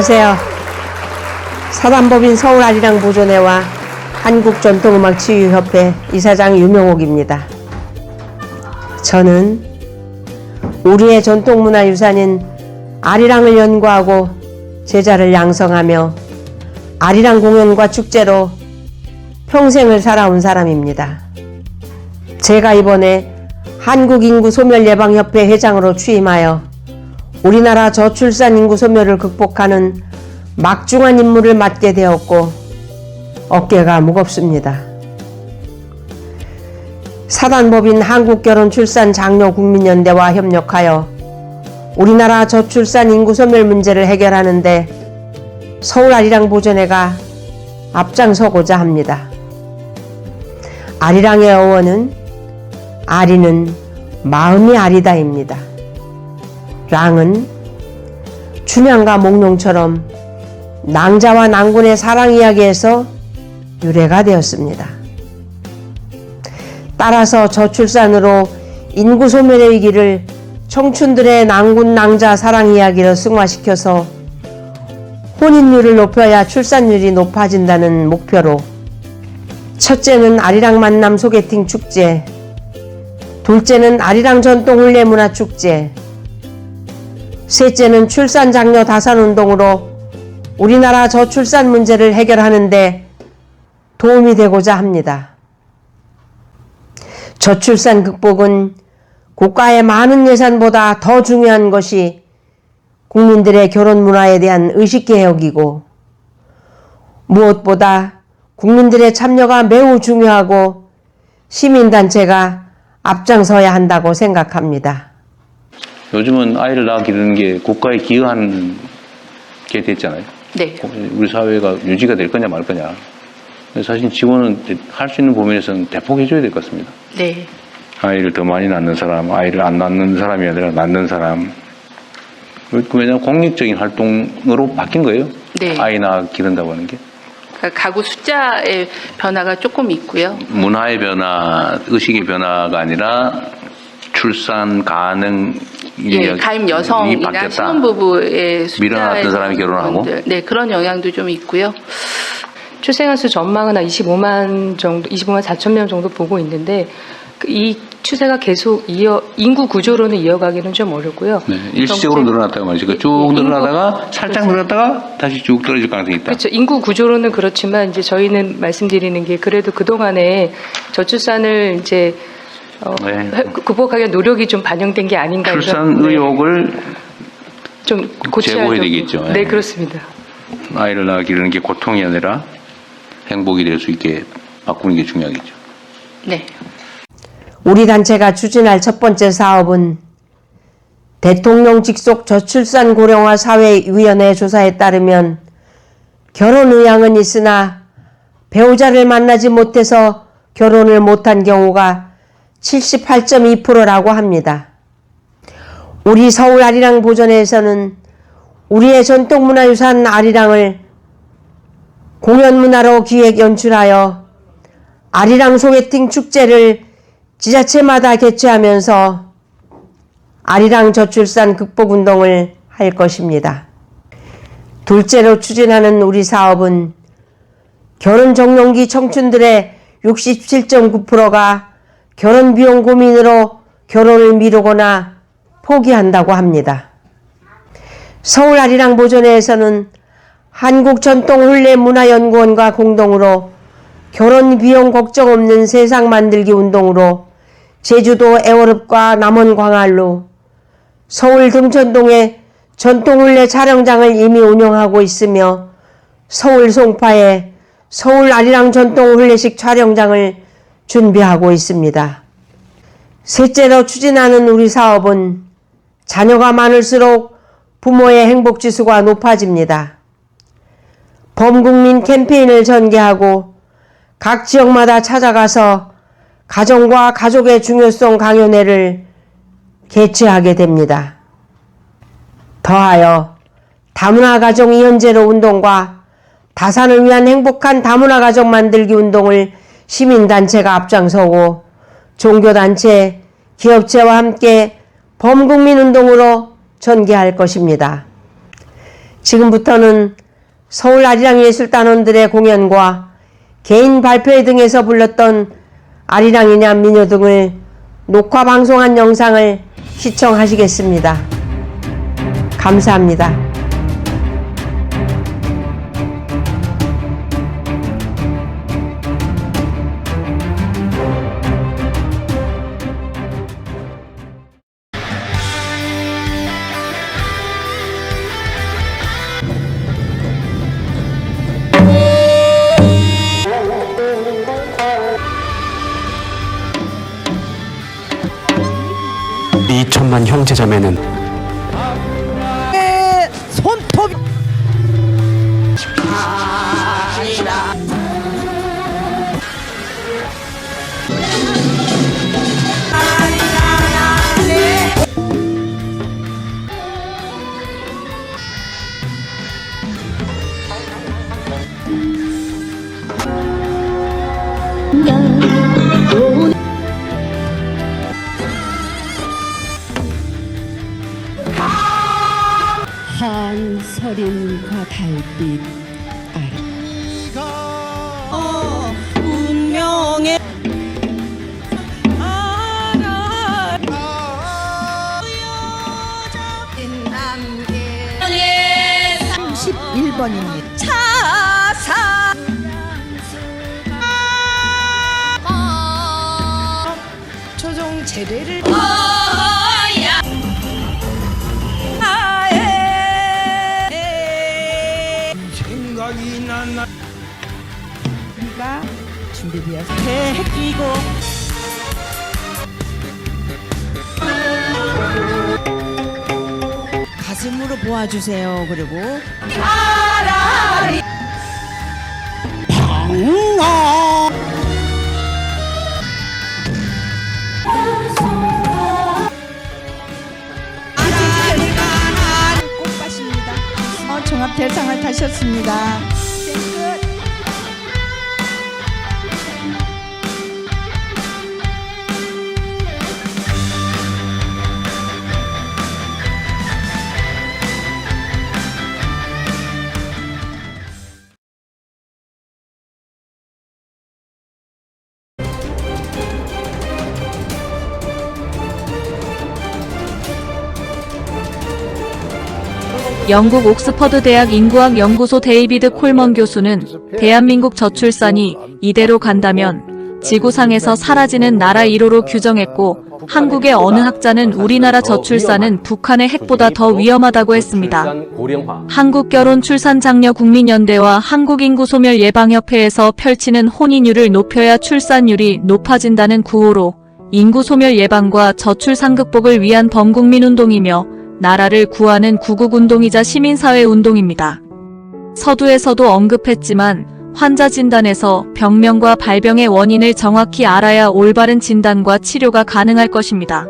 안녕하세요. 사단법인 서울아리랑보존회와 한국전통음악치유협회 이사장 유명옥입니다. 저는 우리의 전통문화유산인 아리랑을 연구하고 제자를 양성하며 아리랑 공연과 축제로 평생을 살아온 사람입니다. 제가 이번에 한국인구소멸예방협회 회장으로 취임하여 우리나라 저출산 인구 소멸을 극복하는 막중한 임무를 맡게 되었고 어깨가 무겁습니다. 사단법인 한국결혼출산장려국민연대와 협력하여 우리나라 저출산 인구 소멸 문제를 해결하는 데 서울아리랑보존회가 앞장서고자 합니다. 아리랑의 어원은 아리는 마음이 아리다입니다. 랑은 춘향과 몽룡처럼 낭자와 낭군의 사랑 이야기에서 유래가 되었습니다. 따라서 저출산으로 인구 소멸의 위기를 청춘들의 낭군 낭자 사랑 이야기로 승화시켜서 혼인율을 높여야 출산율이 높아진다는 목표로 첫째는 아리랑 만남 소개팅 축제, 둘째는 아리랑 전통 혼례 문화 축제, 셋째는 출산 장려 다산 운동으로 우리나라 저출산 문제를 해결하는 데 도움이 되고자 합니다. 저출산 극복은 국가의 많은 예산보다 더 중요한 것이 국민들의 결혼 문화에 대한 의식개혁이고 무엇보다 국민들의 참여가 매우 중요하고 시민단체가 앞장서야 한다고 생각합니다. 요즘은 아이를 낳아 기르는 게 국가에 기여하는 게 됐잖아요. 네. 우리 사회가 유지가 될 거냐 말 거냐. 사실 지원은 할 수 있는 범위에서는 대폭 해줘야 될 것 같습니다. 네. 아이를 더 많이 낳는 사람, 아이를 안 낳는 사람이 아니라 낳는 사람. 왜냐하면 공익적인 활동으로 바뀐 거예요. 네. 아이 낳아 기른다고 하는 게. 그러니까 가구 숫자의 변화가 조금 있고요. 문화의 변화, 의식의 변화가 아니라 출산 가능 가임 여성이나 신혼부부의 밀어놨던 사람이 결혼하고 분들, 네, 그런 영향도 좀 있고요. 출생아 수 전망은 한 25만 4천 명 정도 보고 있는데 이 추세가 계속 인구 구조로는 이어가기는 좀 어렵고요. 네, 일시적으로 늘어났다고 말이죠. 그러니까 쭉 늘어나다가 살짝 늘어났다가 다시 쭉 떨어질 가능성이 있다. 그렇죠. 인구 구조로는 그렇지만 이제 저희는 말씀드리는 게 그래도 그동안에 저출산을 이제 네. 극복하기 위한 노력이 좀 반영된 게 아닌가. 출산 의욕을 좀 고쳐야 제고해야 되겠죠. 네, 그렇습니다. 아이를 낳아 기르는 게 고통이 아니라 행복이 될 수 있게 바꾸는 게 중요하겠죠. 네. 우리 단체가 추진할 첫 번째 사업은 대통령 직속 저출산 고령화 사회위원회 조사에 따르면 결혼 의향은 있으나 배우자를 만나지 못해서 결혼을 못한 경우가 78.2%라고 합니다. 우리 서울 아리랑 보존회에서는 우리의 전통문화유산 아리랑을 공연문화로 기획 연출하여 아리랑 소개팅 축제를 지자체마다 개최하면서 아리랑 저출산 극복운동을 할 것입니다. 둘째로 추진하는 우리 사업은 결혼 적령기 청춘들의 67.9%가 결혼 비용 고민으로 결혼을 미루거나 포기한다고 합니다. 서울 아리랑 보존회에서는 한국전통혼례문화연구원과 공동으로 결혼 비용 걱정 없는 세상 만들기 운동으로 제주도 애월읍과 남원 광안루, 서울 금천동에 전통혼례 촬영장을 이미 운영하고 있으며 서울 송파에 서울 아리랑 전통혼례식 촬영장을 준비하고 있습니다. 셋째로 추진하는 우리 사업은 자녀가 많을수록 부모의 행복지수가 높아집니다. 범국민 캠페인을 전개하고 각 지역마다 찾아가서 가정과 가족의 중요성 강연회를 개최하게 됩니다. 더하여 다문화 가정 이현제로 운동과 다산을 위한 행복한 다문화 가정 만들기 운동을 시민단체가 앞장서고 종교단체, 기업체와 함께 범국민 운동으로 전개할 것입니다. 지금부터는 서울 아리랑예술단원들의 공연과 개인 발표회 등에서 불렀던 아리랑이냐 민요 등을 녹화 방송한 영상을 시청하시겠습니다. 감사합니다. 이 천만 형제자매는 손톱 한서림과 달빛 운명의 31번입니다. 차사 조종 제례를 생각이 난다. 우리가 준비되어서 해끼고 가슴으로 보아주세요. 그리고 방어 꽃밭입니다. 종합 대상을 타셨습니다. 끝. 영국 옥스퍼드 대학 인구학 연구소 데이비드 콜먼 교수는 대한민국 저출산이 이대로 간다면 지구상에서 사라지는 나라 1호로 규정했고, 한국의 어느 학자는 우리나라 저출산은 북한의 핵보다 더 위험하다고 했습니다. 한국결혼출산장려 국민연대와 한국인구소멸예방협회에서 펼치는 혼인율을 높여야 출산율이 높아진다는 구호로 인구소멸 예방과 저출산 극복을 위한 범국민운동이며 나라를 구하는 구국운동이자 시민사회운동입니다. 서두에서도 언급했지만 환자 진단에서 병명과 발병의 원인을 정확히 알아야 올바른 진단과 치료가 가능할 것입니다.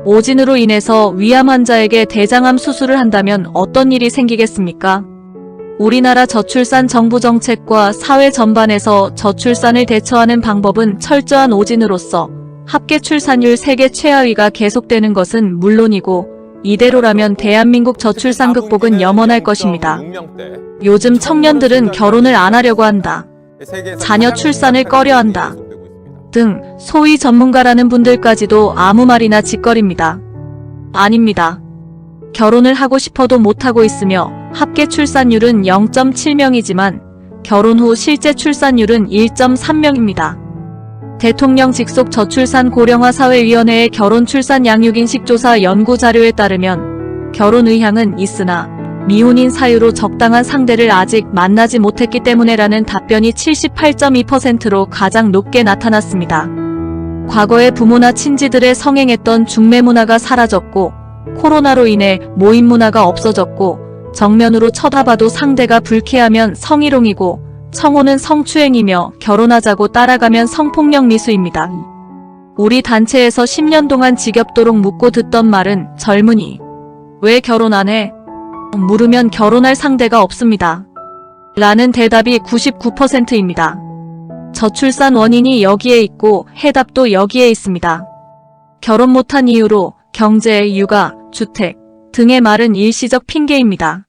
오진으로 인해서 위암 환자에게 대장암 수술을 한다면 어떤 일이 생기겠습니까? 우리나라 저출산 정부 정책과 사회 전반에서 저출산을 대처하는 방법은 철저한 오진으로서 합계 출산율 세계 최하위가 계속되는 것은 물론이고, 이대로라면 대한민국 저출산 극복은 염원할 것입니다. 요즘 청년들은 결혼을 안 하려고 한다. 자녀 출산을 꺼려한다. 등 소위 전문가라는 분들까지도 아무 말이나 짓거립니다. 아닙니다. 결혼을 하고 싶어도 못하고 있으며 합계 출산율은 0.7명이지만 결혼 후 실제 출산율은 1.3명입니다. 대통령 직속 저출산 고령화 사회위원회의 결혼 출산 양육인식 조사 연구 자료에 따르면 결혼 의향은 있으나 미혼인 사유로 적당한 상대를 아직 만나지 못했기 때문에라는 답변이 78.2%로 가장 높게 나타났습니다. 과거에 부모나 친지들의 성행했던 중매 문화가 사라졌고, 코로나로 인해 모임 문화가 없어졌고, 정면으로 쳐다봐도 상대가 불쾌하면 성희롱이고, 청혼은 성추행이며 결혼하자고 따라가면 성폭력 미수입니다. 우리 단체에서 10년 동안 지겹도록 묻고 듣던 말은 젊은이 왜 결혼 안 해? 물으면 결혼할 상대가 없습니다. 라는 대답이 99%입니다. 저출산 원인이 여기에 있고 해답도 여기에 있습니다. 결혼 못한 이유로 경제, 육아, 주택 등의 말은 일시적 핑계입니다.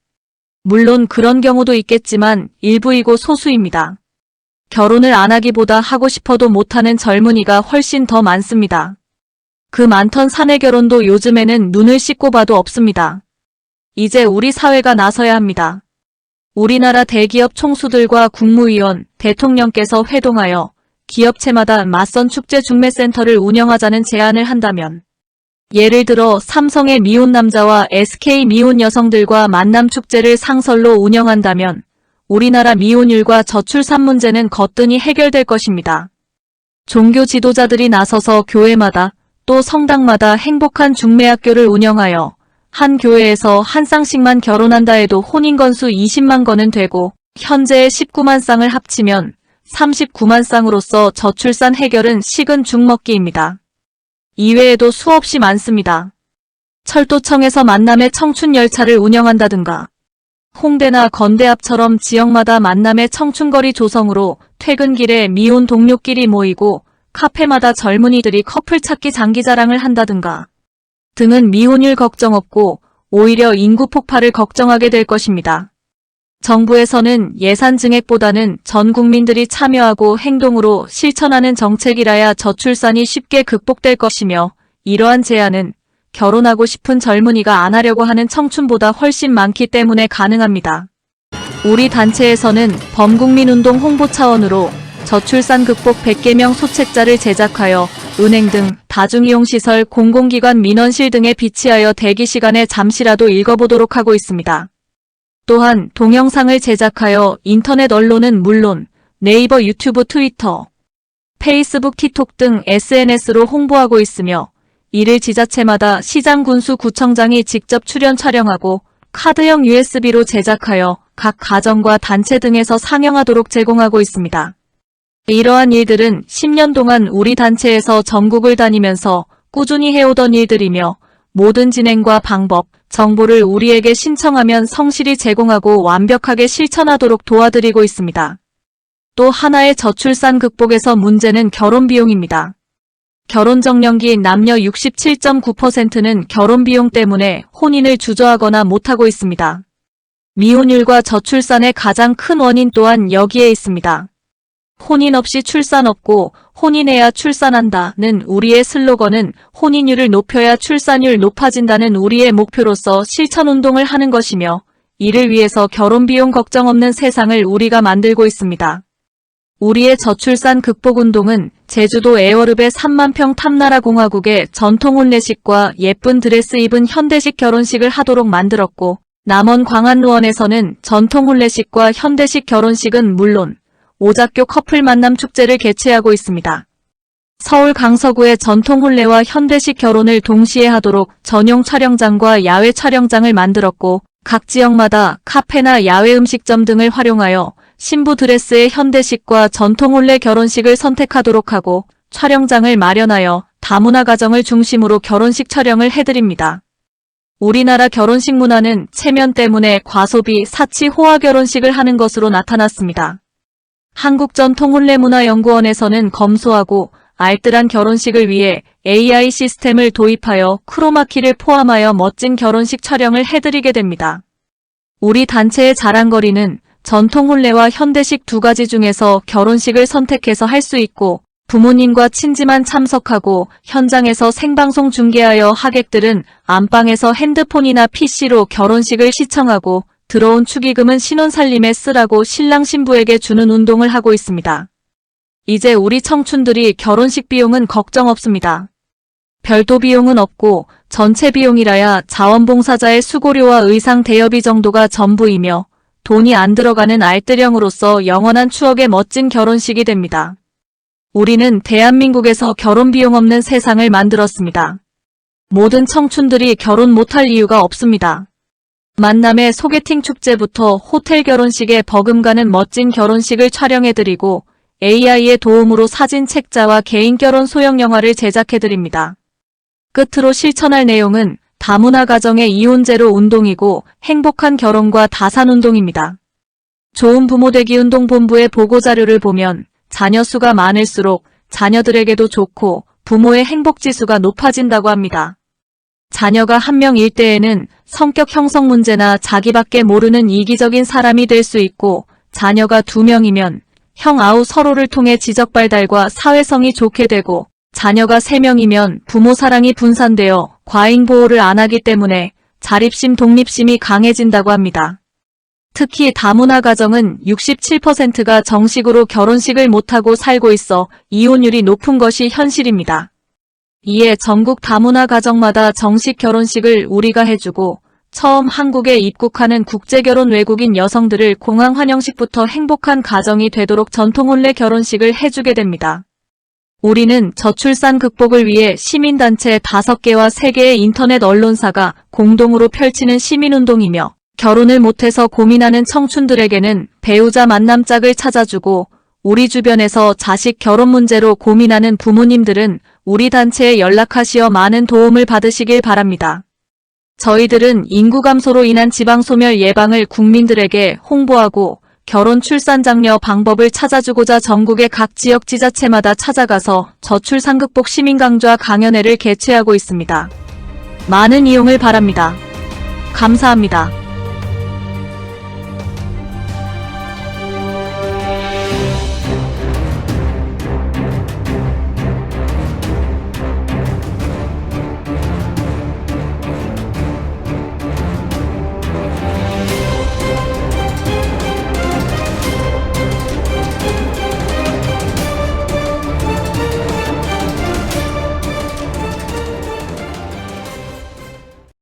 물론 그런 경우도 있겠지만 일부이고 소수입니다. 결혼을 안 하기보다 하고 싶어도 못하는 젊은이가 훨씬 더 많습니다. 그 많던 사내 결혼도 요즘에는 눈을 씻고 봐도 없습니다. 이제 우리 사회가 나서야 합니다. 우리나라 대기업 총수들과 국무위원, 대통령께서 회동하여 기업체마다 맞선 축제 중매센터를 운영하자는 제안을 한다면, 예를 들어 삼성의 미혼 남자와 SK 미혼 여성들과 만남 축제를 상설로 운영한다면 우리나라 미혼율과 저출산 문제는 거뜬히 해결될 것입니다. 종교 지도자들이 나서서 교회마다 또 성당마다 행복한 중매학교를 운영하여 한 교회에서 한 쌍씩만 결혼한다 해도 혼인 건수 20만 건은 되고 현재의 19만 쌍을 합치면 39만 쌍으로서 저출산 해결은 식은 죽 먹기입니다. 이외에도 수없이 많습니다. 철도청에서 만남의 청춘 열차를 운영한다든가, 홍대나 건대 앞처럼 지역마다 만남의 청춘거리 조성으로 퇴근길에 미혼 동료끼리 모이고 카페마다 젊은이들이 커플 찾기 장기자랑을 한다든가 등은 미혼율 걱정 없고 오히려 인구 폭발을 걱정하게 될 것입니다. 정부에서는 예산 증액보다는 전 국민들이 참여하고 행동으로 실천하는 정책이라야 저출산이 쉽게 극복될 것이며, 이러한 제안은 결혼하고 싶은 젊은이가 안 하려고 하는 청춘보다 훨씬 많기 때문에 가능합니다. 우리 단체에서는 범국민운동 홍보 차원으로 저출산 극복 100개명 소책자를 제작하여 은행 등 다중이용시설, 공공기관 민원실 등에 비치하여 대기시간에 잠시라도 읽어보도록 하고 있습니다. 또한 동영상을 제작하여 인터넷 언론은 물론 네이버, 유튜브, 트위터, 페이스북, 틱톡 등 SNS로 홍보하고 있으며, 이를 지자체마다 시장, 군수, 구청장이 직접 출연 촬영하고 카드형 USB로 제작하여 각 가정과 단체 등에서 상영하도록 제공하고 있습니다. 이러한 일들은 10년 동안 우리 단체에서 전국을 다니면서 꾸준히 해오던 일들이며, 모든 진행과 방법, 정보를 우리에게 신청하면 성실히 제공하고 완벽하게 실천하도록 도와드리고 있습니다. 또 하나의 저출산 극복에서 문제는 결혼 비용입니다. 결혼 적령기 남녀 67.9%는 결혼 비용 때문에 혼인을 주저하거나 못하고 있습니다. 미혼율과 저출산의 가장 큰 원인 또한 여기에 있습니다. 혼인 없이 출산 없고 혼인해야 출산한다는 우리의 슬로건은 혼인율을 높여야 출산율 높아진다는 우리의 목표로서 실천운동을 하는 것이며, 이를 위해서 결혼비용 걱정 없는 세상을 우리가 만들고 있습니다. 우리의 저출산 극복운동은 제주도 애월읍의 3만평 탐나라 공화국의 전통 혼례식과 예쁜 드레스 입은 현대식 결혼식을 하도록 만들었고, 남원 광안루원에서는 전통 혼례식과 현대식 결혼식은 물론 오작교 커플 만남 축제를 개최하고 있습니다. 서울 강서구의 전통 혼례와 현대식 결혼을 동시에 하도록 전용 촬영장과 야외 촬영장을 만들었고, 각 지역마다 카페나 야외 음식점 등을 활용하여 신부 드레스의 현대식과 전통 혼례 결혼식을 선택하도록 하고 촬영장을 마련하여 다문화 가정을 중심으로 결혼식 촬영을 해드립니다. 우리나라 결혼식 문화는 체면 때문에 과소비, 사치, 호화 결혼식을 하는 것으로 나타났습니다. 한국전통혼례문화연구원에서는 검소하고 알뜰한 결혼식을 위해 AI 시스템을 도입하여 크로마키를 포함하여 멋진 결혼식 촬영을 해드리게 됩니다. 우리 단체의 자랑거리는 전통혼례와 현대식 두 가지 중에서 결혼식을 선택해서 할 수 있고, 부모님과 친지만 참석하고 현장에서 생방송 중계하여 하객들은 안방에서 핸드폰이나 PC로 결혼식을 시청하고 들어온 축의금은 신혼살림에 쓰라고 신랑 신부에게 주는 운동을 하고 있습니다. 이제 우리 청춘들이 결혼식 비용은 걱정 없습니다. 별도 비용은 없고 전체 비용이라야 자원봉사자의 수고료와 의상 대여비 정도가 전부이며 돈이 안 들어가는 알뜰형으로서 영원한 추억의 멋진 결혼식이 됩니다. 우리는 대한민국에서 결혼 비용 없는 세상을 만들었습니다. 모든 청춘들이 결혼 못할 이유가 없습니다. 만남의 소개팅 축제부터 호텔 결혼식에 버금가는 멋진 결혼식을 촬영해드리고 AI의 도움으로 사진 책자와 개인 결혼 소형 영화를 제작해드립니다. 끝으로 실천할 내용은 다문화 가정의 이혼 제로 운동이고 행복한 결혼과 다산 운동입니다. 좋은 부모되기 운동본부의 보고자료를 보면 자녀 수가 많을수록 자녀들에게도 좋고 부모의 행복지수가 높아진다고 합니다. 자녀가 한 명일 때에는 성격 형성 문제나 자기밖에 모르는 이기적인 사람이 될 수 있고, 자녀가 2명이면 형 아우 서로를 통해 지적발달과 사회성이 좋게 되고, 자녀가 3명이면 부모 사랑이 분산되어 과잉 보호를 안 하기 때문에 자립심, 독립심이 강해진다고 합니다. 특히 다문화 가정은 67%가 정식으로 결혼식을 못하고 살고 있어 이혼율이 높은 것이 현실입니다. 이에 전국 다문화 가정마다 정식 결혼식을 우리가 해주고, 처음 한국에 입국하는 국제결혼 외국인 여성들을 공항 환영식부터 행복한 가정이 되도록 전통혼례 결혼식을 해주게 됩니다. 우리는 저출산 극복을 위해 시민단체 5개와 3개의 인터넷 언론사가 공동으로 펼치는 시민운동이며, 결혼을 못해서 고민하는 청춘들에게는 배우자 만남짝을 찾아주고, 우리 주변에서 자식 결혼 문제로 고민하는 부모님들은 우리 단체에 연락하시어 많은 도움을 받으시길 바랍니다. 저희들은 인구 감소로 인한 지방소멸 예방을 국민들에게 홍보하고, 결혼 출산 장려 방법을 찾아주고자 전국의 각 지역 지자체마다 찾아가서 저출산 극복 시민 강좌 강연회를 개최하고 있습니다. 많은 이용을 바랍니다. 감사합니다.